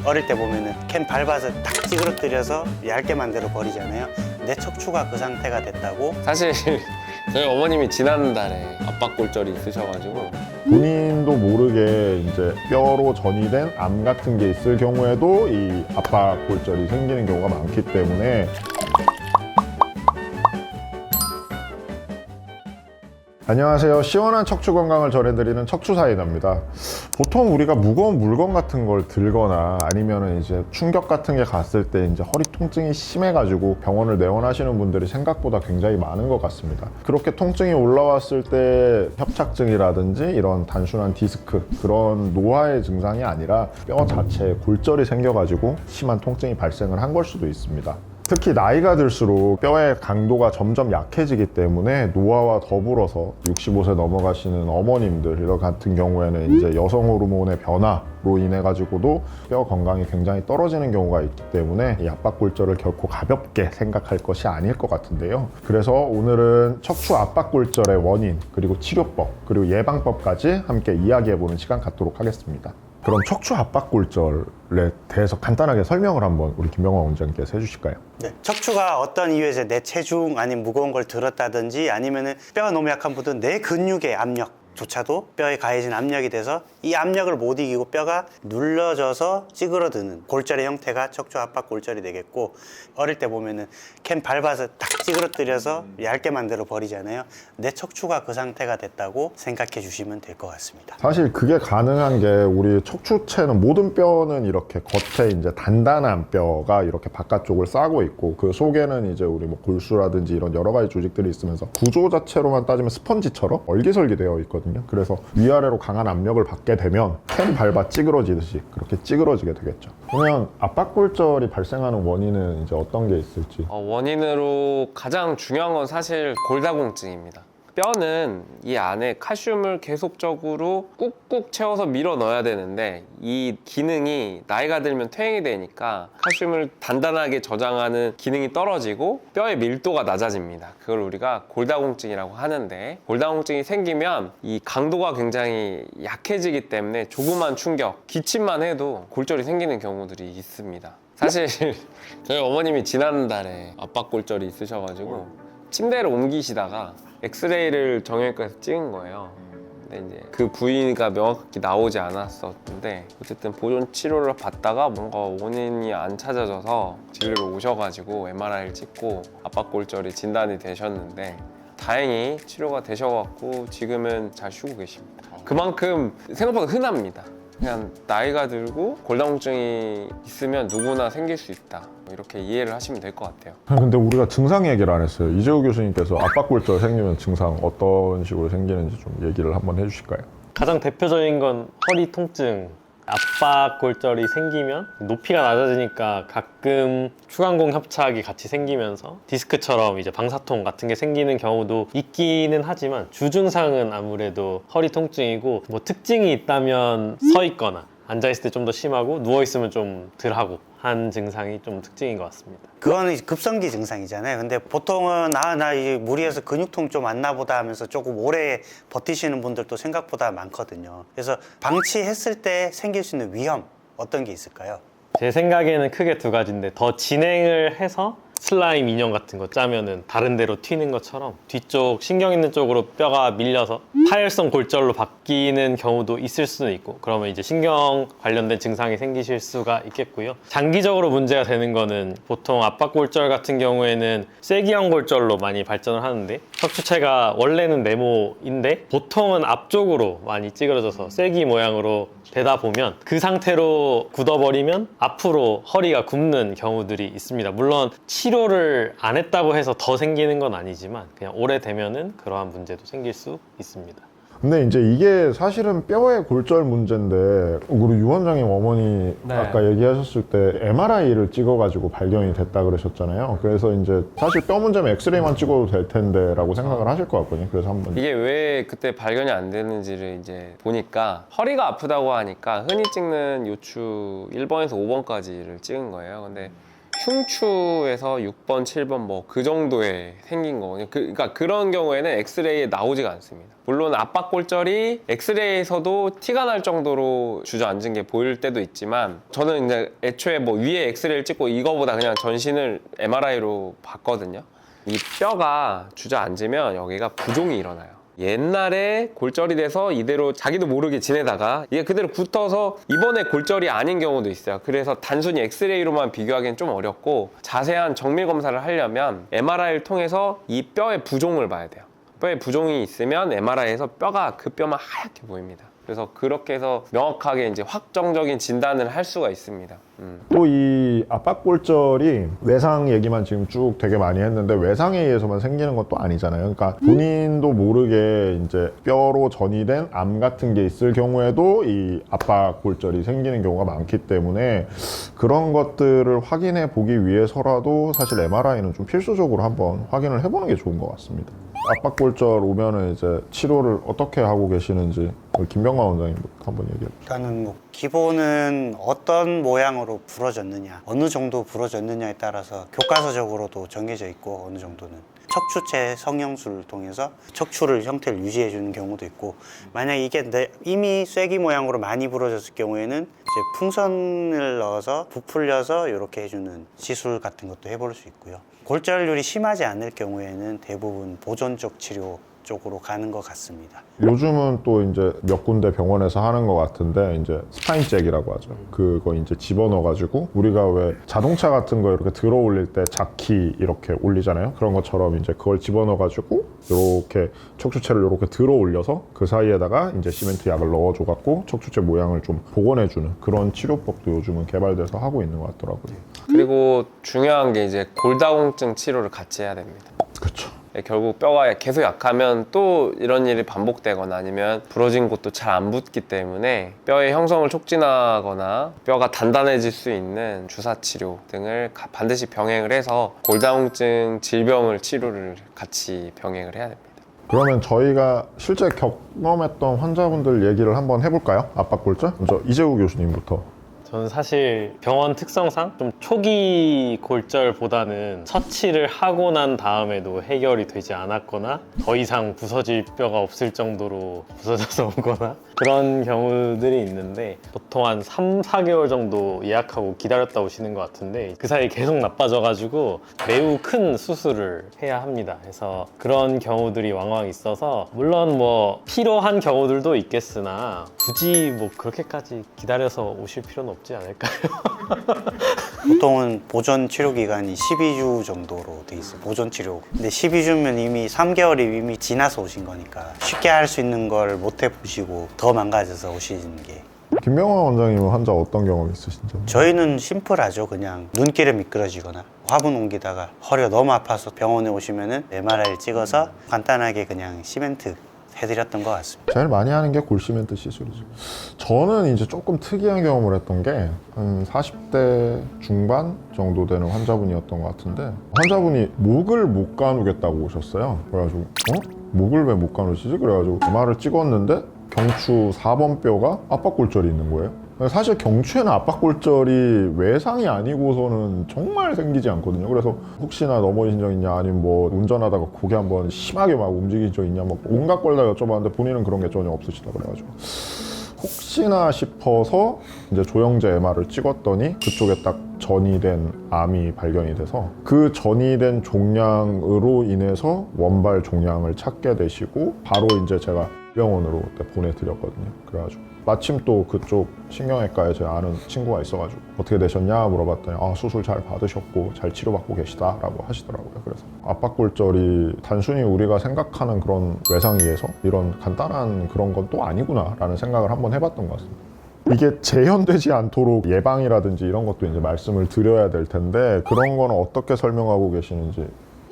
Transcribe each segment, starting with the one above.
어릴 때 보면은 캔 밟아서 탁 찌그러뜨려서 얇게 만들어 버리잖아요. 내 척추가 그 상태가 됐다고. 사실 저희 어머님이 지난달에 압박골절이 있으셔가지고 본인도 모르게 이제 뼈로 전이된 암 같은 게 있을 경우에도 이 압박골절이 생기는 경우가 많기 때문에 안녕하세요. 시원한 척추 건강을 전해드리는 척추사이다입니다. 보통 우리가 무거운 물건 같은 걸 들거나 아니면은 이제 충격 같은 게 갔을 때 이제 허리 통증이 심해가지고 병원을 내원하시는 분들이 생각보다 굉장히 많은 것 같습니다. 그렇게 통증이 올라왔을 때 협착증이라든지 이런 단순한 디스크, 그런 노화의 증상이 아니라 뼈 자체에 골절이 생겨가지고 심한 통증이 발생을 한 걸 수도 있습니다. 특히 나이가 들수록 뼈의 강도가 점점 약해지기 때문에 노화와 더불어서 65세 넘어가시는 어머님들 같은 경우에는 이제 여성 호르몬의 변화로 인해 가지고도 뼈 건강이 굉장히 떨어지는 경우가 있기 때문에 이 압박골절을 결코 가볍게 생각할 것이 아닐 것 같은데요. 그래서 오늘은 척추 압박골절의 원인, 그리고 치료법, 그리고 예방법까지 함께 이야기해보는 시간 갖도록 하겠습니다. 그럼 척추 압박골절에 대해서 간단하게 설명을 한번 우리 김병환 원장님께서 해주실까요? 네, 척추가 어떤 이유에서 내 체중 아니면 무거운 걸 들었다든지 아니면은 뼈가 너무 약한 분들은 내 근육의 압력조차도 뼈에 가해진 압력이 돼서 이 압력을 못 이기고 뼈가 눌러져서 찌그러드는 골절의 형태가 척추 압박 골절이 되겠고, 어릴 때 보면은 캔 밟아서 탁 찌그러뜨려서 얇게 만들어 버리잖아요. 내 척추가 그 상태가 됐다고 생각해 주시면 될 것 같습니다. 사실 그게 가능한 게 우리 척추체는 모든 뼈는 이렇게 겉에 이제 단단한 뼈가 이렇게 바깥쪽을 싸고 있고 그 속에는 이제 우리 뭐 골수라든지 이런 여러 가지 조직들이 있으면서 구조 자체로만 따지면 스펀지처럼 얼기설기되어 있거든요. 그래서 위아래로 강한 압력을 받게 되면 캔 밟아 찌그러지듯이 그렇게 찌그러지게 되겠죠. 그러면 압박골절이 발생하는 원인은 이제 어떤 게 있을지. 원인으로 가장 중요한 건 사실 골다공증입니다. 뼈는 이 안에 칼슘을 계속적으로 꾹꾹 채워서 밀어 넣어야 되는데 이 기능이 나이가 들면 퇴행이 되니까 칼슘을 단단하게 저장하는 기능이 떨어지고 뼈의 밀도가 낮아집니다. 그걸 우리가 골다공증이라고 하는데, 골다공증이 생기면 이 강도가 굉장히 약해지기 때문에 조그만 충격, 기침만 해도 골절이 생기는 경우들이 있습니다. 사실 저희 어머님이 지난달에 압박골절이 있으셔가지고 침대를 옮기시다가 엑스레이를 정형외과에서 찍은 거예요. 근데 이제 그 부위가 명확히 나오지 않았었는데 어쨌든 보존 치료를 받다가 뭔가 원인이 안 찾아져서 진료로 오셔가지고 MRI를 찍고 압박골절이 진단이 되셨는데 다행히 치료가 되셔갖고 지금은 잘 쉬고 계십니다. 그만큼 생각보다 흔합니다. 그냥 나이가 들고 골다공증이 있으면 누구나 생길 수 있다, 이렇게 이해를 하시면 될 것 같아요. 근데 우리가 증상 얘기를 안 했어요. 이재호 교수님께서 압박골절 생기면 증상 어떤 식으로 생기는지 좀 얘기를 한번 해주실까요? 가장 대표적인 건 허리 통증, 압박골절이 생기면 높이가 낮아지니까 가끔 추간공 협착이 같이 생기면서 디스크처럼 이제 방사통 같은 게 생기는 경우도 있기는 하지만 주증상은 아무래도 허리 통증이고, 뭐 특징이 있다면 서 있거나 앉아 있을 때 좀 더 심하고 누워 있으면 좀 덜하고 한 증상이 좀 특징인 것 같습니다. 그거는 급성기 증상이잖아요. 근데 보통은 나 이제 무리해서 근육통 좀 왔나 보다 하면서 조금 오래 버티시는 분들도 생각보다 많거든요. 그래서 방치했을 때 생길 수 있는 위험, 어떤 게 있을까요? 제 생각에는 크게 두 가지인데, 더 진행을 해서 슬라임 인형 같은 거 짜면은 다른 데로 튀는 것처럼 뒤쪽 신경 있는 쪽으로 뼈가 밀려서 파열성 골절로 바뀌는 경우도 있을 수는 있고, 그러면 이제 신경 관련된 증상이 생기실 수가 있겠고요. 장기적으로 문제가 되는 거는 보통 압박골절 같은 경우에는 쐐기형 골절로 많이 발전을 하는데, 척추체가 원래는 네모인데 보통은 앞쪽으로 많이 찌그러져서 쐐기 모양으로 되다 보면 그 상태로 굳어버리면 앞으로 허리가 굽는 경우들이 있습니다. 물론 치료를 안 했다고 해서 더 생기는 건 아니지만 그냥 오래되면은 그러한 문제도 생길 수 있습니다. 근데 이제 이게 사실은 뼈의 골절 문제인데 우리 유 원장님 어머니 네. 아까 얘기하셨을 때 MRI를 찍어가지고 발견이 됐다 그러셨잖아요. 그래서 이제 사실 뼈 문제면 엑스레이만 찍어도 될 텐데 라고 생각을 하실 것 같거든요. 그래서 한번 이게 왜 그때 발견이 안 되는지를 이제 보니까 허리가 아프다고 하니까 흔히 찍는 요추 1번에서 5번까지를 찍은 거예요. 근데 흉추에서 6번, 7번 뭐 그 정도에 생긴 거거든요. 그러니까 그런 경우에는 엑스레이에 나오지가 않습니다. 물론 압박골절이 엑스레이에서도 티가 날 정도로 주저앉은 게 보일 때도 있지만 저는 이제 애초에 뭐 위에 엑스레이를 찍고 이거보다 그냥 전신을 MRI로 봤거든요. 이 뼈가 주저앉으면 여기가 부종이 일어나요. 옛날에 골절이 돼서 이대로 자기도 모르게 지내다가 이게 그대로 붙어서 이번에 골절이 아닌 경우도 있어요. 그래서 단순히 엑스레이로만 비교하기는 좀 어렵고 자세한 정밀 검사를 하려면 MRI를 통해서 이 뼈의 부종을 봐야 돼요. 뼈에 부종이 있으면 MRI에서 그 뼈만 하얗게 보입니다. 그래서 그렇게 해서 명확하게 이제 확정적인 진단을 할 수가 있습니다. 또 이 압박골절이 외상 얘기만 지금 쭉 되게 많이 했는데 외상에 의해서만 생기는 것도 아니잖아요. 그러니까 본인도 모르게 이제 뼈로 전이된 암 같은 게 있을 경우에도 이 압박골절이 생기는 경우가 많기 때문에 그런 것들을 확인해 보기 위해서라도 사실 MRI는 좀 필수적으로 한번 확인을 해보는 게 좋은 것 같습니다. 압박골절 오면은 이제 치료를 어떻게 하고 계시는지 우리 김병관 원장님 한번 얘기해 주세요. 일단은 뭐 기본은 어떤 모양으로 부러졌느냐, 어느 정도 부러졌느냐에 따라서 교과서적으로도 정해져 있고 어느 정도는 척추체 성형술을 통해서 척추를 형태를 유지해 주는 경우도 있고 만약 이게 이미 쐐기 모양으로 많이 부러졌을 경우에는 이제 풍선을 넣어서 부풀려서 이렇게 해주는 시술 같은 것도 해볼 수 있고요. 골절률이 심하지 않을 경우에는 대부분 보존적 치료 쪽으로 가는 것 같습니다. 요즘은 또 이제 몇 군데 병원에서 하는 것 같은데 이제 스파인잭이라고 하죠. 그거 이제 집어넣어가지고 우리가 왜 자동차 같은 거 이렇게 들어 올릴 때 자키 이렇게 올리잖아요. 그런 것처럼 이제 그걸 집어넣어가지고 이렇게 척추체를 이렇게 들어 올려서 그 사이에다가 이제 시멘트 약을 넣어줘갖고 척추체 모양을 좀 복원해주는 그런 치료법도 요즘은 개발돼서 하고 있는 것 같더라고요. 그리고 중요한 게 이제 골다공증 치료를 같이 해야 됩니다. 그렇죠. 결국 뼈가 계속 약하면 또 이런 일이 반복되거나 아니면 부러진 곳도 잘 안 붙기 때문에 뼈의 형성을 촉진하거나 뼈가 단단해질 수 있는 주사 치료 등을 반드시 병행을 해서 골다공증 질병을 치료를 같이 병행을 해야 됩니다. 그러면 저희가 실제 경험했던 환자분들 얘기를 한번 해볼까요? 압박골절? 먼저 이재우 교수님부터. 저는 사실 병원 특성상 좀 초기 골절보다는 처치를 하고 난 다음에도 해결이 되지 않았거나 더 이상 부서질 뼈가 없을 정도로 부서져서 오거나 그런 경우들이 있는데 보통 한 3, 4개월 정도 예약하고 기다렸다 오시는 것 같은데 그 사이 계속 나빠져가지고 매우 큰 수술을 해야 합니다. 그래서 그런 경우들이 왕왕 있어서 물론 뭐 필요한 경우들도 있겠으나 굳이 뭐 그렇게까지 기다려서 오실 필요는 없지 않을까요? 보통은 보존 치료 기간이 12주 정도로 돼 있어요. 보존 치료. 근데 12주면 이미 3개월이 이미 지나서 오신 거니까 쉽게 할 수 있는 걸 못 해보시고 더 망가져서 오시는 게. 김병환 원장님은 환자 어떤 경험이 있으신지? 저희는 심플하죠. 그냥 눈길에 미끄러지거나 화분 옮기다가 허리가 너무 아파서 병원에 오시면은 MRI를 찍어서 간단하게 그냥 시멘트 해드렸던 것 같습니다. 제일 많이 하는 게 골시멘트 시술이죠. 저는 이제 조금 특이한 경험을 했던 게 한 40대 중반 정도 되는 환자분이었던 것 같은데 환자분이 목을 못 가누겠다고 오셨어요. 그래가지고 목을 왜 못 가누시지? 그래가지고 MR을 찍었는데 경추 4번 뼈가 압박골절이 있는 거예요. 사실 경추에는 압박골절이 외상이 아니고서는 정말 생기지 않거든요. 그래서 혹시나 넘어지신 적 있냐 아니면 뭐 운전하다가 고개 한번 심하게 막 움직인 적 있냐 막 온갖 걸 다 여쭤봤는데 본인은 그런 게 전혀 없으시다 그래가지고 혹시나 싶어서 이제 조영제 MR을 찍었더니 그쪽에 딱 전이된 암이 발견이 돼서 그 전이된 종양으로 인해서 원발 종양을 찾게 되시고 바로 이제 제가 병원으로 보내드렸거든요. 그래가지고 마침 또 그쪽 신경외과에 제 아는 친구가 있어가지고 어떻게 되셨냐 물어봤더니 수술 잘 받으셨고 잘 치료받고 계시다라고 하시더라고요. 그래서 압박골절이 단순히 우리가 생각하는 그런 외상이에서 이런 간단한 그런 건 또 아니구나 라는 생각을 한번 해봤던 것 같습니다. 이게 재현되지 않도록 예방이라든지 이런 것도 이제 말씀을 드려야 될 텐데 그런 거는 어떻게 설명하고 계시는지.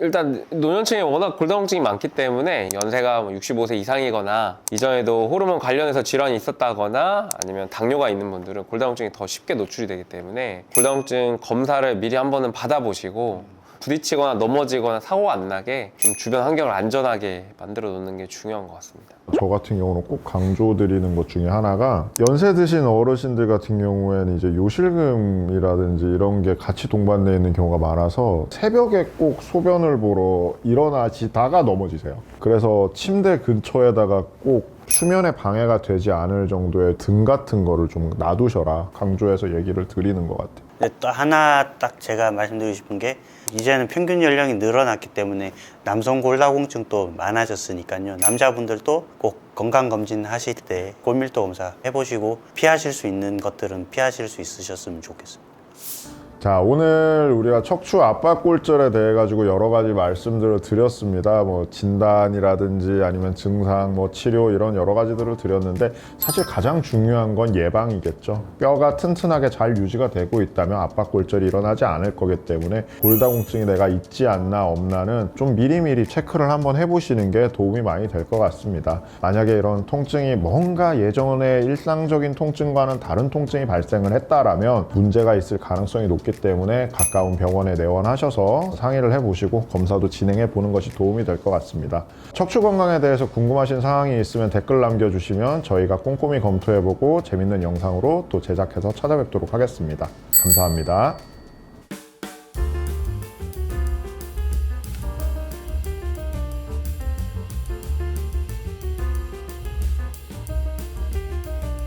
일단 노년층에 워낙 골다공증이 많기 때문에 연세가 65세 이상이거나 이전에도 호르몬 관련해서 질환이 있었다거나 아니면 당뇨가 있는 분들은 골다공증이 더 쉽게 노출이 되기 때문에 골다공증 검사를 미리 한 번은 받아보시고 부딪히거나 넘어지거나 사고가 안 나게 좀 주변 환경을 안전하게 만들어 놓는 게 중요한 것 같습니다. 저 같은 경우는 꼭 강조드리는 것 중에 하나가 연세 드신 어르신들 같은 경우에는 이제 요실금이라든지 이런 게 같이 동반되어 있는 경우가 많아서 새벽에 꼭 소변을 보러 일어나시다가 넘어지세요. 그래서 침대 근처에다가 꼭 수면에 방해가 되지 않을 정도의 등 같은 거를 좀 놔두셔라 강조해서 얘기를 드리는 것 같아요. 근데 또 하나 딱 제가 말씀드리고 싶은 게 이제는 평균 연령이 늘어났기 때문에 남성 골다공증도 많아졌으니까요. 남자분들도 꼭 건강검진 하실 때 골밀도 검사 해보시고 피하실 수 있는 것들은 피하실 수 있으셨으면 좋겠습니다. 자, 오늘 우리가 척추 압박골절에 대해 가지고 여러 가지 말씀들을 드렸습니다. 뭐 진단이라든지 아니면 증상, 뭐 치료 이런 여러 가지들을 드렸는데 사실 가장 중요한 건 예방이겠죠. 뼈가 튼튼하게 잘 유지가 되고 있다면 압박골절이 일어나지 않을 거기 때문에 골다공증이 내가 있지 않나 없나는 좀 미리미리 체크를 한번 해보시는 게 도움이 많이 될 것 같습니다. 만약에 이런 통증이 뭔가 예전의 일상적인 통증과는 다른 통증이 발생을 했다라면 문제가 있을 가능성이 높기 때문에 가까운 병원에 내원하셔서 상의를 해보시고 검사도 진행해 보는 것이 도움이 될 것 같습니다. 척추 건강에 대해서 궁금하신 사항이 있으면 댓글 남겨주시면 저희가 꼼꼼히 검토해보고 재밌는 영상으로 또 제작해서 찾아뵙도록 하겠습니다. 감사합니다.